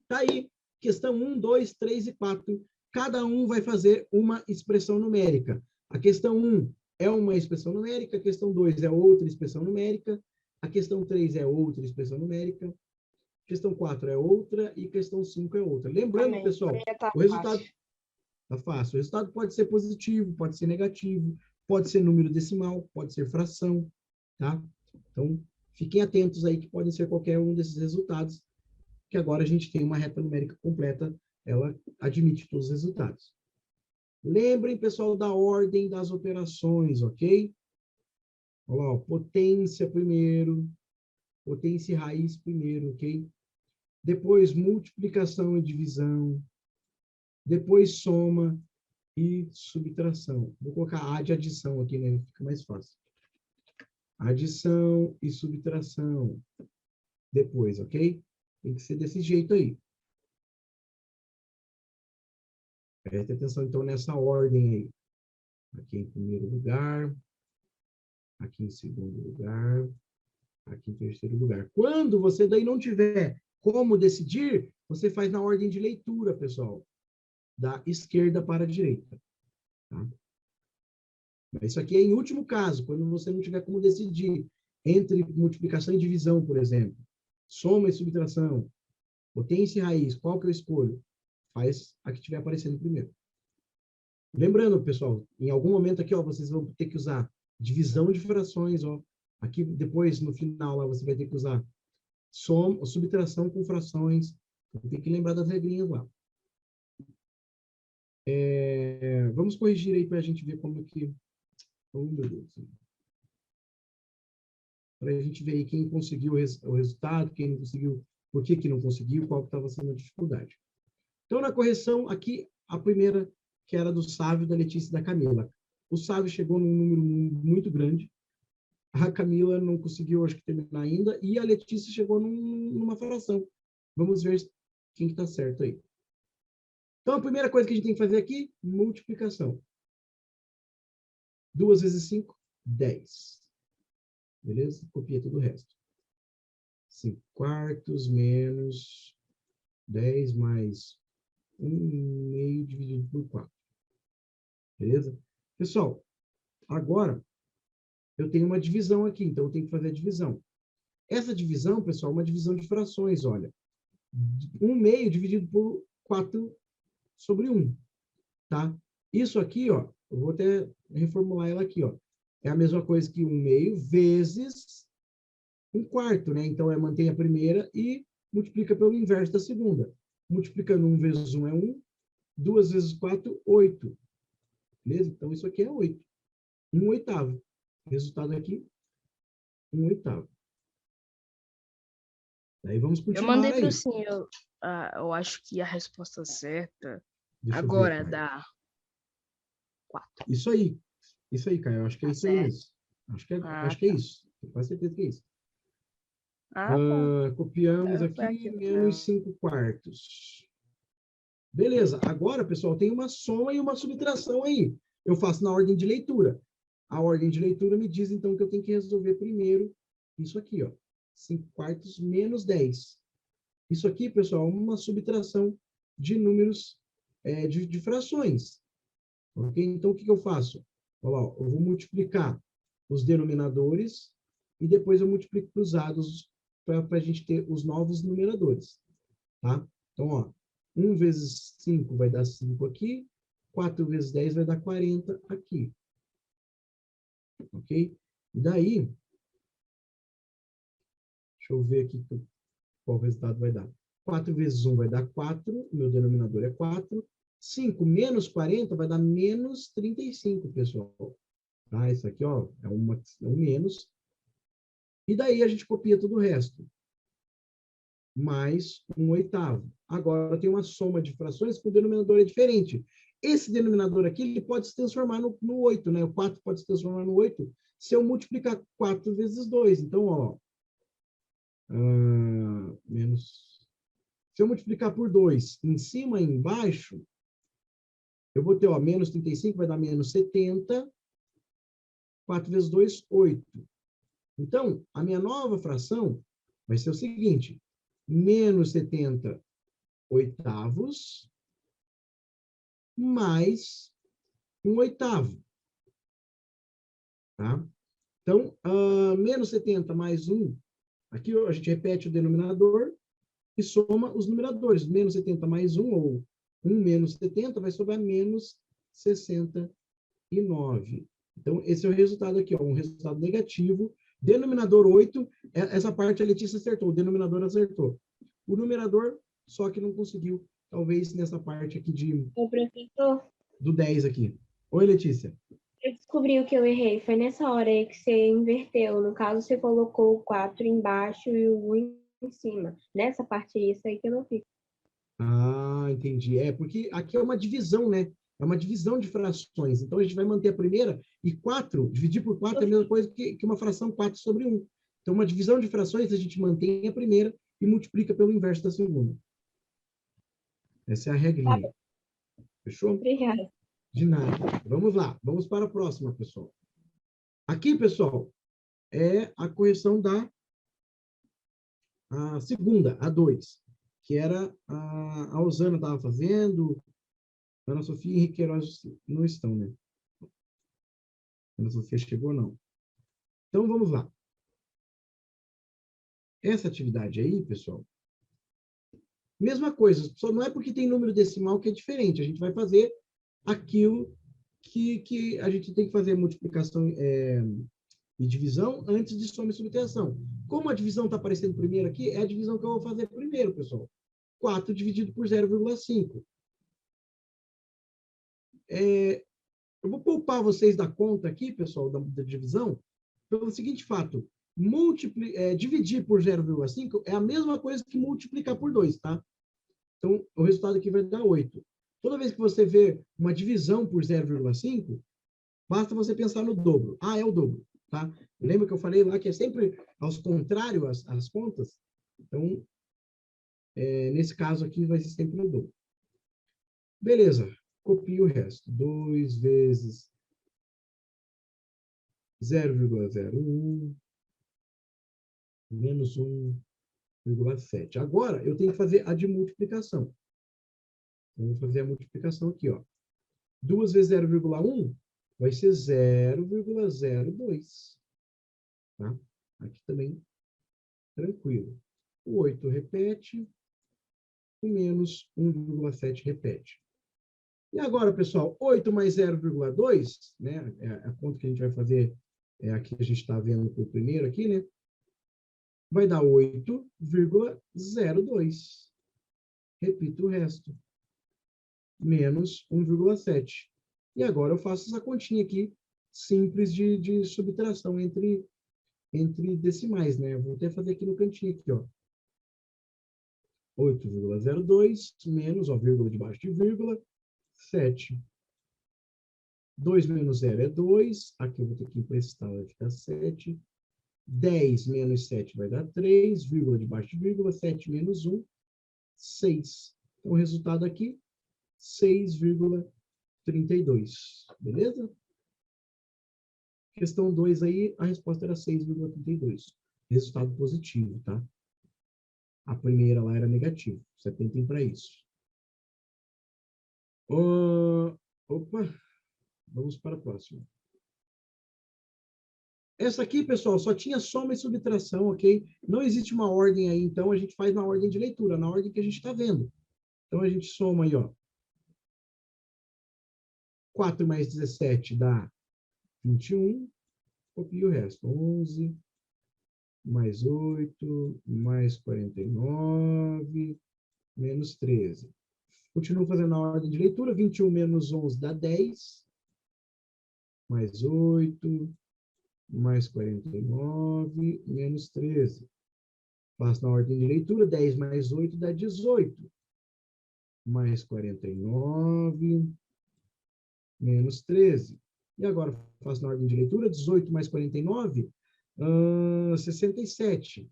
Tá aí, questão 1, 2, 3 e 4. Cada um vai fazer uma expressão numérica. A questão 1 é uma expressão numérica, a questão 2 é outra expressão numérica, a questão 3 é outra expressão numérica, a questão 4 é outra e a questão 5 é outra. Lembrando, pessoal, o resultado tá fácil. O resultado pode ser positivo, pode ser negativo, pode ser número decimal, pode ser fração, tá? Então, fiquem atentos aí que podem ser qualquer um desses resultados, que agora a gente tem uma reta numérica completa, ela admite todos os resultados. Lembrem, pessoal, da ordem das operações, ok? Olha lá, ó, potência primeiro, potência e raiz primeiro, ok? Depois, multiplicação e divisão. Depois, soma e subtração. Vou colocar A de adição aqui, né? Fica mais fácil. Adição e subtração. Depois, ok? Tem que ser desse jeito aí. Preste atenção, então, nessa ordem aí. Aqui em primeiro lugar. Aqui em segundo lugar. Aqui em terceiro lugar. Quando você daí não tiver como decidir, você faz na ordem de leitura, pessoal. Da esquerda para a direita. Tá? Mas isso aqui é em último caso, quando você não tiver como decidir entre multiplicação e divisão, por exemplo. Soma e subtração. Potência e raiz, qual que eu escolho? Faz a que estiver aparecendo primeiro. Lembrando, pessoal, em algum momento aqui, ó, vocês vão ter que usar divisão de frações, ó. Aqui, depois, no final, lá, você vai ter que usar soma, subtração com frações. Tem que lembrar das regrinhas lá. Vamos corrigir aí para a gente ver como que... Oh, meu Deus. Para a gente ver aí quem conseguiu o resultado, quem não conseguiu, por que não conseguiu, qual que estava sendo a dificuldade. Então, na correção, aqui, a primeira, que era do Sávio, da Letícia e da Camila. O Sávio chegou num número muito grande, a Camila não conseguiu, acho que, terminar ainda, e a Letícia chegou numa fração. Vamos ver quem está certo aí. Então, a primeira coisa que a gente tem que fazer aqui, multiplicação. 2 vezes 5, 10. Beleza? Copia todo o resto. 5 quartos menos 10 mais 1 meio dividido por 4. Beleza? Pessoal, agora eu tenho uma divisão aqui, então eu tenho que fazer a divisão. Essa divisão, pessoal, é uma divisão de frações, olha. 1 meio dividido por 4 sobre 1, tá? Isso aqui, ó, eu vou até reformular ela aqui, ó. É a mesma coisa que 1 meio vezes 1 quarto, né? Então, mantém a primeira e multiplica pelo inverso da segunda. Multiplicando 1 vezes 1 é 1, 2 vezes 4, 8. Beleza? Então, isso aqui é 8. 1 oitavo. Resultado aqui, 1 oitavo. Aí vamos Eu continuar mandei para o aí. senhor, eu acho que a resposta certa Deixa eu ver, agora Caio. dá 4. Isso aí. Isso aí, Caio. Eu acho que é Tá isso aí certo. mesmo. Acho Ah, que é tá. isso. Tenho quase certeza que é isso. Bom. Copiamos Foi aqui, aquilo menos mesmo. 5 quartos. Beleza. Agora, pessoal, tem uma soma e uma subtração aí. Eu faço na ordem de leitura. A ordem de leitura me diz, então, que eu tenho que resolver primeiro isso aqui, ó. 5 quartos menos 10. Isso aqui, pessoal, é uma subtração de números, de frações. Ok? Então, o que eu faço? Olha lá, eu vou multiplicar os denominadores e depois eu multiplico cruzados para a gente ter os novos numeradores. Tá? Então, ó, 1 vezes 5 vai dar 5 aqui, 4 vezes 10 vai dar 40 aqui. Ok? E daí, deixa eu ver aqui qual resultado vai dar. 4 vezes 1 vai dar 4, meu denominador é 4. 5 menos 40 vai dar menos 35, pessoal. Tá? Isso aqui, ó, é um menos. E daí a gente copia todo o resto. Mais 1 oitavo. Agora tem uma soma de frações que o denominador é diferente. Esse denominador aqui, ele pode se transformar no 8, né? O 4 pode se transformar no 8 se eu multiplicar 4 vezes 2. Então, ó, menos... Se eu multiplicar por 2 em cima e embaixo, eu vou ter, ó, menos 35 vai dar menos 70. 4 vezes 2, 8. Então, a minha nova fração vai ser o seguinte: menos 70 oitavos mais 1 oitavo. Tá? Então, menos 70 mais 1, aqui a gente repete o denominador e soma os numeradores. Menos 70 mais 1, ou 1 menos 70, vai sobrar menos 69. Então, esse é o resultado aqui, ó, um resultado negativo. Denominador 8, essa parte a Letícia acertou, o denominador acertou. O numerador, só que não conseguiu, talvez nessa parte aqui O professor, do 10 aqui. Oi, Letícia. eu descobri o que eu errei. Foi nessa hora aí que você inverteu. No caso, você colocou o 4 embaixo e o 1 em cima. Nessa parte aí, isso aí que eu não fiz. Ah, entendi. É, porque aqui é uma divisão, né? É uma divisão de frações. Então, a gente vai manter a primeira e 4, dividir por 4 é a mesma coisa que uma fração 4 sobre 1. Então, uma divisão de frações, a gente mantém a primeira e multiplica pelo inverso da segunda. Essa é a Tá regrinha. bom, Fechou? obrigada. De nada. Vamos lá. Vamos para a próxima, pessoal. Aqui, pessoal, é a correção da segunda, a 2, que era a Osana estava fazendo, Ana Sofia e Henrique Queiroz não estão, né? Ana Sofia chegou, não. Então, vamos lá. Essa atividade aí, pessoal, mesma coisa, só não é porque tem número decimal que é diferente. A gente vai fazer aquilo que a gente tem que fazer multiplicação e divisão antes de soma e subtração. Como a divisão está aparecendo primeiro aqui, é a divisão que eu vou fazer primeiro, pessoal. 4 dividido por 0,5. Eu vou poupar vocês da conta aqui, pessoal, da divisão, pelo seguinte fato. Dividir por 0,5 é a mesma coisa que multiplicar por 2, tá? Então, o resultado aqui vai dar 8. Toda vez que você vê uma divisão por 0,5, basta você pensar no dobro. Ah, é o dobro, tá? Lembra que eu falei lá que é sempre aos contrários as contas? Então, nesse caso aqui, vai ser sempre o dobro. Beleza. Copio o resto. 2 vezes 0,01 menos 1,7. Agora, eu tenho que fazer a de multiplicação. Então, vou fazer a multiplicação aqui, ó. 2 vezes 0,1 vai ser 0,02. Tá? Aqui também, tranquilo. O 8 repete, o menos 1,7 repete. E agora, pessoal, 8 mais 0,2, né? A conta que a gente vai fazer, aqui a gente está vendo por primeiro aqui, né? Vai dar 8,02. Repito o resto. Menos 1,7. E agora eu faço essa continha aqui, simples de subtração entre decimais, né? Eu vou até fazer aqui no cantinho, aqui, ó. 8,02 menos, ó, vírgula debaixo de vírgula, 7. 2 menos 0 é 2. Aqui eu vou ter que emprestar, vai ficar 7. 10 menos 7 vai dar 3, vírgula debaixo de vírgula, 7 menos 1, 6. Então, o resultado aqui, 6,32. Beleza? Questão 2 aí, a resposta era 6,32. Resultado positivo, tá? A primeira lá era negativa. Você atentem para isso. Opa, vamos para a próxima. Essa aqui, pessoal, só tinha soma e subtração, ok? Não existe uma ordem aí, então a gente faz na ordem de leitura, na ordem que a gente está vendo. Então a gente soma aí, ó. 4 mais 17 dá 21. Copia o resto. 11 mais 8 mais 49 menos 13. Continuo fazendo a ordem de leitura. 21 menos 11 dá 10. Mais 8 mais 49 menos 13. Faço na ordem de leitura. 10 mais 8 dá 18. Mais 49 menos 13. E agora faço na ordem de leitura, 18 mais 49, 67.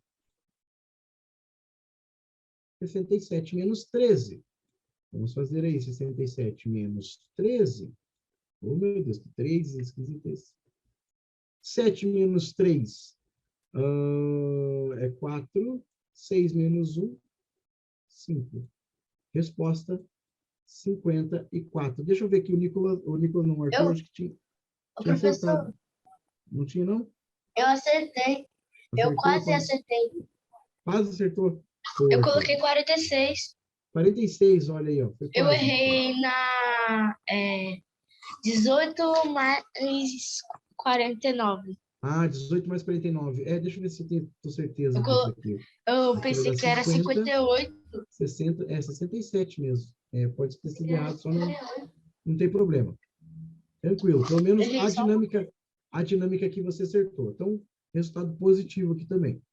67 menos 13. Vamos fazer aí, 67 menos 13. Oh, meu Deus, que 3 esquisitas. 7 menos 3 é 4. 6 menos 1, 5. Resposta, 54. Deixa eu ver aqui, o Nicolas não marcou, acho que tinha acertado. Não tinha, não? Eu acertei. Eu quase acertei. Quase acertou. Eu coloquei 46. 46, olha aí, ó. Eu errei na 18 mais 49. Ah, 18 mais 49. Deixa eu ver se eu tenho certeza disso aqui. Eu pensei que era 58. 60, 67 mesmo. Pode ter sido errado, só não tem problema. Tranquilo. Pelo menos a dinâmica aqui você acertou. Então, resultado positivo aqui também.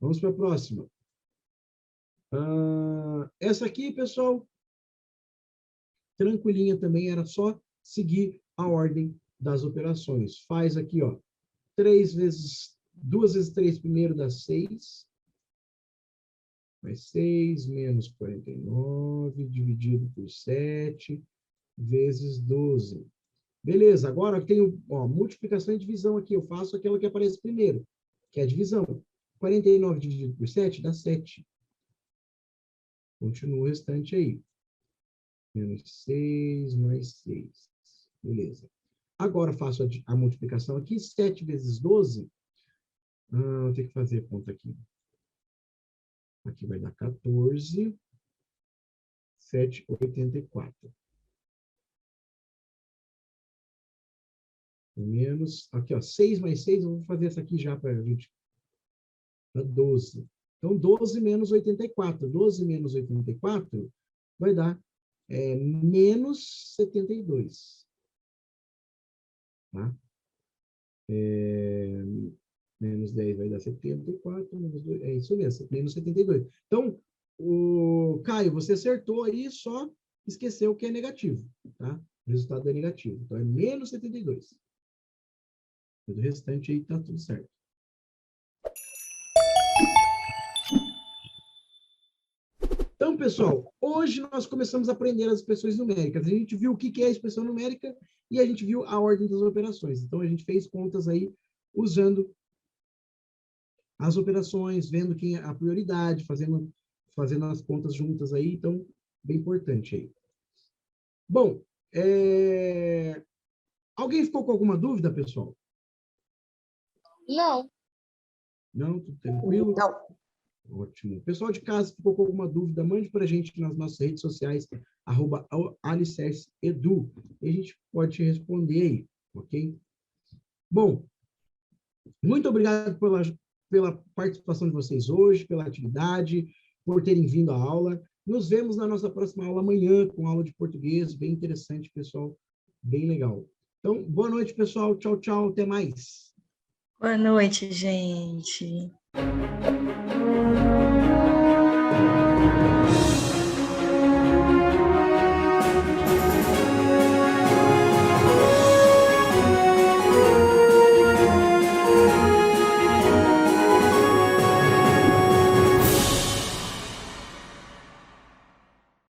Vamos para a próxima. Essa aqui, pessoal, tranquilinha também, era só seguir a ordem das operações. Faz aqui, ó, 2 vezes 3 primeiro dá 6. Mais 6 menos 49 dividido por 7 vezes 12. Beleza, agora eu tenho, ó, multiplicação e divisão aqui. Eu faço aquela que aparece primeiro, que é a divisão. 49 dividido por 7 dá 7. Continua o restante aí. Menos 6 mais 6. Beleza. Agora faço a multiplicação aqui. 7 vezes 12. Vou ter que fazer a conta aqui. Aqui vai dar 14. 7, 84. Menos, aqui, ó, 6 mais 6, eu vou fazer essa aqui já para a gente. Dá 12. Então, 12 menos 84. 12 menos 84 vai dar menos 72. Tá? Menos 10 vai dar 74. Menos 2, é isso mesmo, menos 72. Então, Caio, você acertou aí, só esqueceu que é negativo. Tá? O resultado é negativo. Então, é menos 72. O restante aí está tudo certo. Então, pessoal, hoje nós começamos a aprender as expressões numéricas. A gente viu o que é a expressão numérica e a gente viu a ordem das operações. Então, a gente fez contas aí usando as operações, vendo quem é a prioridade, fazendo as contas juntas aí. Então, bem importante aí. Bom, alguém ficou com alguma dúvida, pessoal? Não. Não? Tudo tranquilo? Não. Ótimo. Pessoal de casa, ficou com alguma dúvida, mande para a gente nas nossas redes sociais, @alicerceedu, e a gente pode te responder aí, ok? Bom, muito obrigado pela participação de vocês hoje, pela atividade, por terem vindo à aula. Nos vemos na nossa próxima aula amanhã, com aula de português, bem interessante, pessoal, bem legal. Então, boa noite, pessoal. Tchau, tchau, até mais. Boa noite, gente.